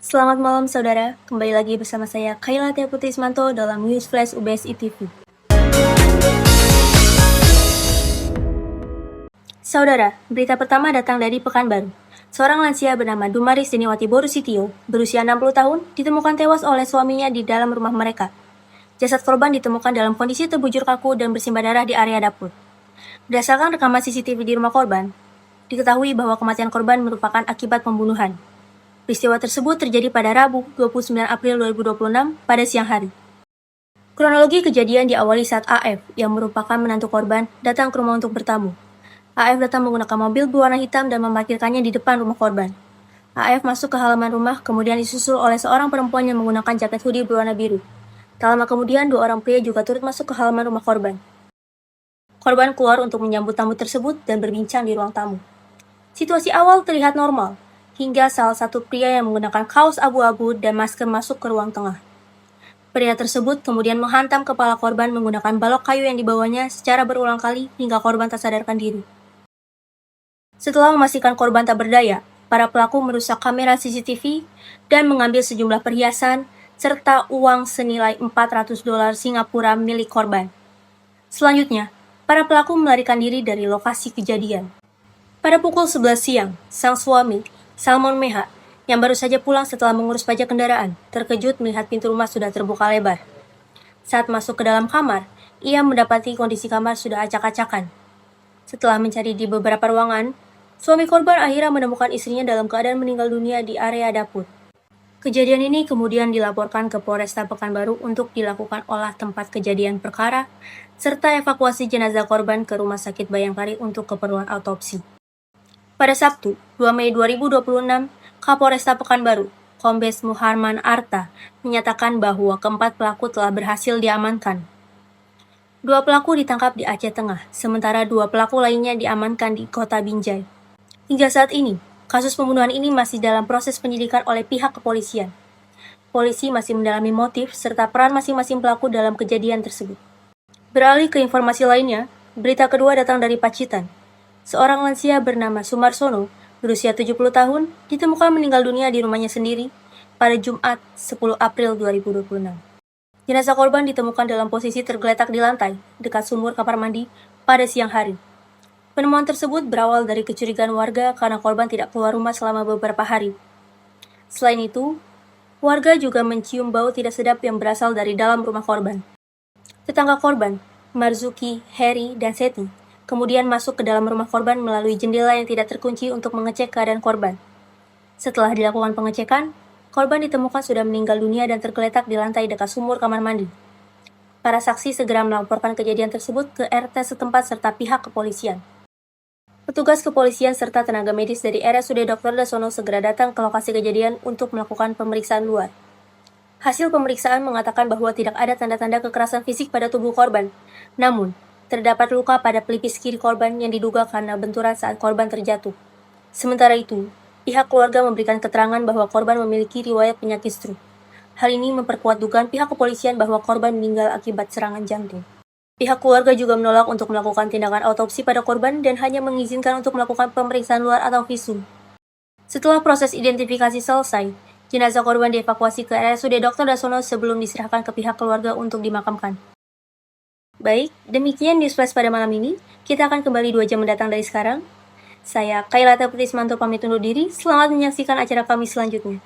Selamat malam saudara, kembali lagi bersama saya Kayla Tia Putrismanto dalam News Flash UBS ITV. Saudara, berita pertama datang dari Pekanbaru. Seorang lansia bernama Dumaris Diniwati Borusitio, berusia 60 tahun, ditemukan tewas oleh suaminya di dalam rumah mereka. Jasad korban ditemukan dalam kondisi terbujur kaku dan bersimbah darah di area dapur. Berdasarkan rekaman CCTV di rumah korban, diketahui bahwa kematian korban merupakan akibat pembunuhan. Peristiwa tersebut terjadi pada Rabu, 29 April 2026 pada siang hari. Kronologi kejadian diawali saat AF, yang merupakan menantu korban, datang ke rumah untuk bertamu. AF datang menggunakan mobil berwarna hitam dan memarkirkannya di depan rumah korban. AF masuk ke halaman rumah, kemudian disusul oleh seorang perempuan yang menggunakan jaket hoodie berwarna biru. Tak lama kemudian, dua orang pria juga turut masuk ke halaman rumah korban. Korban keluar untuk menyambut tamu tersebut dan berbincang di ruang tamu. Situasi awal terlihat normal, hingga salah satu pria yang menggunakan kaos abu-abu dan masker masuk ke ruang tengah. Pria tersebut kemudian menghantam kepala korban menggunakan balok kayu yang dibawanya secara berulang kali hingga korban tak sadarkan diri. Setelah memastikan korban tak berdaya, para pelaku merusak kamera CCTV dan mengambil sejumlah perhiasan serta uang senilai $400 Singapura milik korban. Selanjutnya, para pelaku melarikan diri dari lokasi kejadian. Pada pukul 11 siang, sang suami, Salmon Meha, yang baru saja pulang setelah mengurus pajak kendaraan, terkejut melihat pintu rumah sudah terbuka lebar. Saat masuk ke dalam kamar, ia mendapati kondisi kamar sudah acak-acakan. Setelah mencari di beberapa ruangan, suami korban akhirnya menemukan istrinya dalam keadaan meninggal dunia di area dapur. Kejadian ini kemudian dilaporkan ke Polresta Pekanbaru untuk dilakukan olah tempat kejadian perkara, serta evakuasi jenazah korban ke Rumah Sakit Bayangkari untuk keperluan autopsi. Pada Sabtu, 2 Mei 2026, Kapolresta Pekanbaru, Kombes Muharman Arta, menyatakan bahwa keempat pelaku telah berhasil diamankan. Dua pelaku ditangkap di Aceh Tengah, sementara dua pelaku lainnya diamankan di Kota Binjai. Hingga saat ini, kasus pembunuhan ini masih dalam proses penyidikan oleh pihak kepolisian. Polisi masih mendalami motif serta peran masing-masing pelaku dalam kejadian tersebut. Beralih ke informasi lainnya, berita kedua datang dari Pacitan. Seorang lansia bernama Sumarsono, berusia 70 tahun, ditemukan meninggal dunia di rumahnya sendiri pada Jumat 10 April 2026. Jenazah korban ditemukan dalam posisi tergeletak di lantai, dekat sumur kamar mandi, pada siang hari. Penemuan tersebut berawal dari kecurigaan warga karena korban tidak keluar rumah selama beberapa hari. Selain itu, warga juga mencium bau tidak sedap yang berasal dari dalam rumah korban. Tetangga korban, Marzuki, Heri, dan Seti, kemudian masuk ke dalam rumah korban melalui jendela yang tidak terkunci untuk mengecek keadaan korban. Setelah dilakukan pengecekan, korban ditemukan sudah meninggal dunia dan tergeletak di lantai dekat sumur kamar mandi. Para saksi segera melaporkan kejadian tersebut ke RT setempat serta pihak kepolisian. Petugas kepolisian serta tenaga medis dari RSUD Dr. Dasono segera datang ke lokasi kejadian untuk melakukan pemeriksaan luar. Hasil pemeriksaan mengatakan bahwa tidak ada tanda-tanda kekerasan fisik pada tubuh korban. Namun, terdapat luka pada pelipis kiri korban yang diduga karena benturan saat korban terjatuh. Sementara itu, pihak keluarga memberikan keterangan bahwa korban memiliki riwayat penyakit stroke. Hal ini memperkuat dugaan pihak kepolisian bahwa korban meninggal akibat serangan jantung. Pihak keluarga juga menolak untuk melakukan tindakan autopsi pada korban dan hanya mengizinkan untuk melakukan pemeriksaan luar atau visum. Setelah proses identifikasi selesai, jenazah korban dievakuasi ke RSUD Dr. Dasono sebelum diserahkan ke pihak keluarga untuk dimakamkan. Baik, demikian news flash pada malam ini. Kita akan kembali 2 jam mendatang dari sekarang. Saya Kayla Tia Putrismanto pamit undur diri. Selamat menyaksikan acara kami selanjutnya.